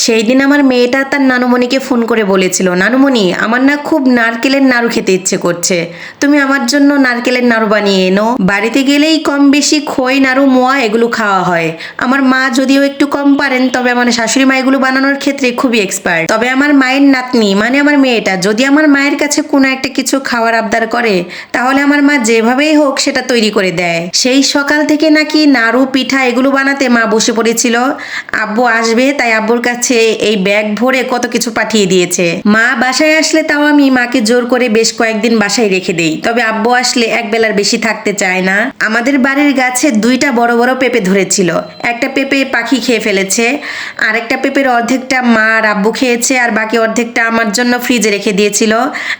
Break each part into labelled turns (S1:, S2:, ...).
S1: সেই দিন আমার মেয়েটা তার নানুমণিকে ফোন করে বলেছিল, নানুমণি আমার না খুব নারকেলের নাড়ু খেতে ইচ্ছে করছে, তুমি আমার জন্য নারকেলের নাড়ু বানিয়ে এনো। বাড়িতে গেলেই কম বেশি খই নাড়ু মোয়া এগুলো খাওয়া হয়। আমার মা যদিও একটু কম পারেন, তবে আমার শাশুড়ি মা এগুলো বানানোর ক্ষেত্রে খুবই এক্সপার্ট। তবে আমার মায়ের নাতনি মানে আমার মেয়েটা যদি আমার মায়ের কাছে কোনো একটা কিছু খাওয়ার আবদার করে, তাহলে আমার মা যেভাবেই হোক সেটা তৈরি করে দেয়। সেই সকাল থেকে নাকি নাড়ু পিঠা এগুলো বানাতে মা বসে পড়েছিল। আব্বু আসবে তাই আব্বুর কাছে এই ব্যাগ ভরে কত কিছু পাঠিয়ে দিয়েছে। মা বাসায় আসলে তাও আমি মাকে জোর করে বেশ কয়েকদিন বাসায় রেখে দেই, তবে আব্বু আসলে এক বেলার বেশি থাকতে চায় না। আমাদের বাড়ির গাছে দুইটা বড় বড় পেঁপে ধরেছিল, একটা পেঁপে পাখি খেয়ে ফেলেছে, আর একটা পেঁপের অর্ধেকটা মা আর আব্বু খেয়েছে, আর বাকি অর্ধেকটা আমার জন্য ফ্রিজে রেখে দিয়েছিল।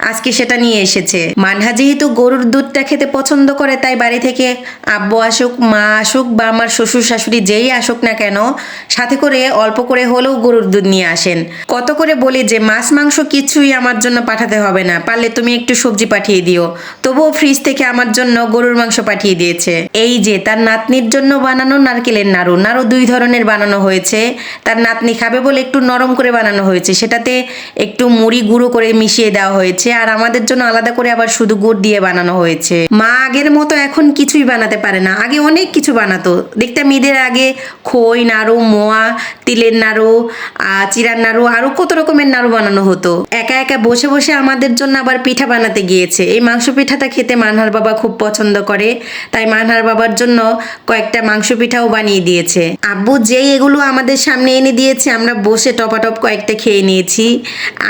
S1: আজকে সেটা নিয়ে এসেছে। মানহা যেহেতু গরুর দুধটা খেতে পছন্দ করে, তাই বাড়ি থেকে আব্বু আসুক মা আসুক বা আমার শ্বশুর শাশুড়ি যেই আসুক না কেন, সাথে করে অল্প করে হলেও গরুর দুধ নিয়ে আসেন। কত করে বলি যে মাছ মাংস কিছুই আমার জন্য পাঠাতে হবে না, পারলে তুমি একটু সবজি পাঠিয়ে দিও, তবুও ফ্রিজ থেকে আমার জন্য গরুর মাংস পাঠিয়ে দিয়েছে। এই যে তার নাতনির জন্য বানানো নারকেলের নাড়ু, নাড়ু দুই ধরনের বানানো হয়েছে। তার নাতনি খাবে বলে একটু নরম করে বানানো হয়েছে, সেটাতে একটু মুড়ি গুঁড়ো করে মিশিয়ে দেওয়া হয়েছে, আর আমাদের জন্য আলাদা করে আবার শুধু গুড় দিয়ে বানানো হয়েছে। মা আগের মতো এখন কিছুই বানাতে পারে না, আগে অনেক কিছু বানাতো। দেখতাম ঈদের আগে খই নাড়ু মোয়া, তিলের নাড়ু, চিরার নাড়ু, আরো কত রকমের নাড়ু বানানো হতো। একা একা বসে বসে আমাদের জন্য আবার পিঠা বানাতে গিয়েছে। এই মাংস পিঠাটা খেতে মানহার বাবা খুব পছন্দ করে, তাই মানহার বাবার জন্য কয়েকটা মাংস পিঠাও বানিয়ে দিয়েছে। আব্বু যেই এগুলো আমাদের সামনে এনে দিয়েছে, আমরা বসে টপাটপ কয়েকটা খেয়ে নিয়েছি।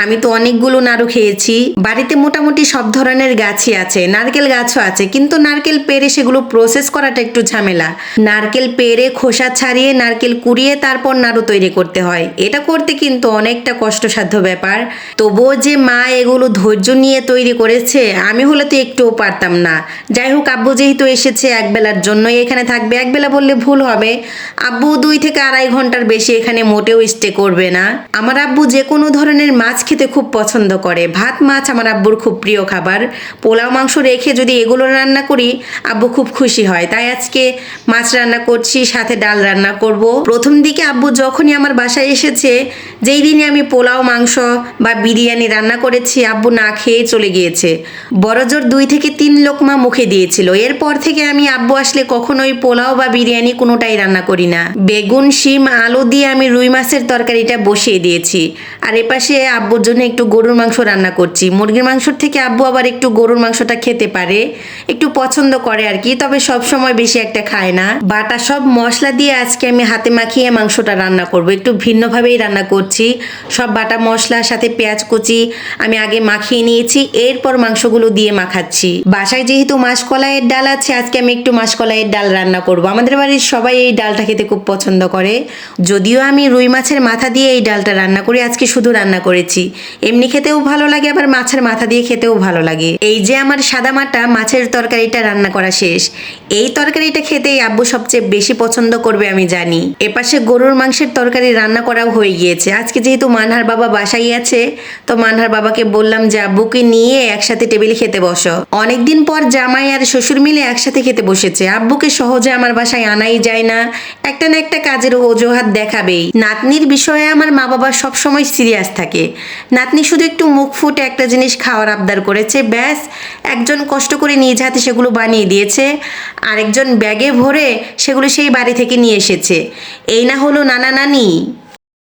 S1: আমি তো অনেকগুলো নাড়ু খেয়েছি। বাড়িতে মোটামুটি সব ধরনের গাছই আছে, নারকেল গাছও আছে, কিন্তু নারকেল পেড়ে সেগুলো প্রসেস করাটা একটু ঝামেলা। নারকেল পেড়ে খোসা ছাড়িয়ে নারকেল কুড়িয়ে তারপর নাড়ু তৈরি করতে হয়। এটা করতে কিন্তু অনেকটা কষ্টসাধ্য ব্যাপার। তবুও যে মা এগুলো ধৈর্য নিয়ে তৈরি করেছে, আমি হলে তো একটুও পারতাম না। যাই হোক, আব্বু যেহেতু এসেছে একবেলার জন্য এখানে থাকবে, একবেলা বললে ভুল হবে, আব্বু 2 থেকে আড়াই ঘন্টার বেশি এখানে মোটেও স্টে করবে না। আমার আব্বু যে কোনো ধরনের মাছ খেতে খুব পছন্দ করে। ভাত মাছ আমার আব্বুর খুব প্রিয় খাবার। পোলাও মাংস রেখে যদি এগুলো রান্না করি, আব্বু খুব খুশি হয়। তাই আজকে মাছ রান্না করছি, সাথে ডাল রান্না করব। প্রথম দিকে আব্বু যখনই আমার বাসায় এসেছে, যেই দিনে আমি পোলাও মাংস বা বিরিয়ানি রান্না করেছি, আব্বু না খেয়ে চলে গিয়েছে। বড়জোর 2 থেকে 3 লোকমা মুখে দিয়েছিল। এরপর থেকে আমি আব্বু আসলে কখনোই পোলাও বা বিরিয়ানি কোনোটাই রান্না করি না। বেগুন শিম আলু দিয়ে আমি রুই মাছের তরকারিটা বসিয়ে দিয়েছি, আর এপাশে আব্বুর জন্য একটু গরুর মাংস রান্না করছি। মুরগির মাংসর থেকে আব্বু আবার একটু গরুর মাংসটা খেতে পারে, একটু পছন্দ করে আর কি, তবে সব সময় বেশি একটা খায় না। বাটা সব মশলা দিয়ে আজকে আমি হাতে মাখিয়ে মাংসটা রান্না করব। একটু ভিন্নভাবেই রান্না করছি। সব বাটা মশলার সাথে পেঁয়াজ কুচি আমি আগে মাখিয়ে নিয়েছি, এরপর মাংসগুলো দিয়ে মাখাচ্ছি। বাসায় যেহেতু মাসকলাইয়ের ডাল আছে, আজকে আমি একটু মাসকলাইয়ের ডাল রান্না করব। আমাদের বাড়ির সবাই এই ডালটা খেতে খুব পছন্দ করে। যদিও আমি রুই মাছের মাথা দিয়ে এই ডালটা রান্না করি, আজকে শুধু রান্না করেছি। এমনি খেতেও ভালো লাগে, আবার মাছের মাথা দিয়ে খেতেও ভালো লাগে। এই যে আমার সাদামাটা মাছের তরকারিটা রান্না করা শেষ। এই তরকারিটা খেতেই আব্বু সবচেয়ে বেশি পছন্দ করবে আমি জানি। এপাশে গরুর মাংসের তরকারি রান্না করাও হয়ে গিয়েছে। আজকে যেহেতু মানহার বাবা বাসায় আছে, তো মানহার বাবাকে বললাম যে আব্বুকে নিয়ে একসাথে টেবিলে খেতে বসো। অনেকদিন পর জামাই আর শ্বশুর মিলে একসাথে খেতে বসেছে। আব্বুকে সহজে আমার বাসায় আনাই যায় না, একটা না একটা কাজের অজুহাত দেখাবেই। নাতনির বিষয়ে আমার মা বাবা সবসময় সিরিয়াস থাকে। নাতনি শুধু একটু মুখ ফুটে একটা জিনিস খাওয়ার আবদার করেছে, ব্যাস। একজন কষ্ট করে নিজ হাতে সেগুলো বানিয়ে দিয়েছে, আরেকজন ব্যাগে ভরে সেগুলো সেই বাড়ি থেকে নিয়ে এসেছে। এই না হলো নানা নানি।